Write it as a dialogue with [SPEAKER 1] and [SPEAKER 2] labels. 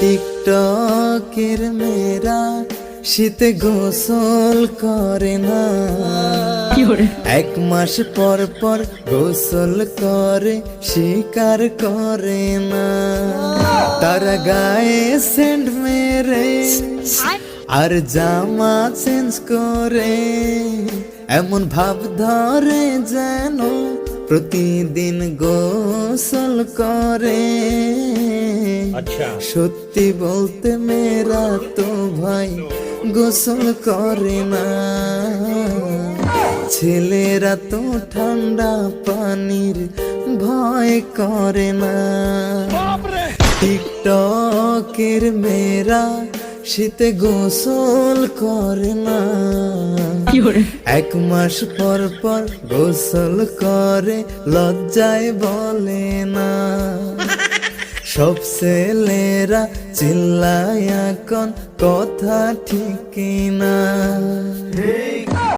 [SPEAKER 1] টিকটকের মেয়েরা শীতে গোসল করে না, 1 মাস পর পর গোসল করে স্বীকার করে না। তারা গায়ে সেন্ট মেরে আর জামা চেঞ্জ করে, এমন ভাব ধরে যেন প্রতিদিন গোসল করে। সত্যি বলতে মেয়েরা তো ভাই গোসল করে না, ছেলেরা তো ঠান্ডা পানির ভয় করে না। টিকটকের মেয়েরা শীতে গোসল করে না, 1 মাস পর পর গোসল করে লজ্জায় বলে না। সব ছেলেরা চিল্লায় এখন কথা ঠিক না।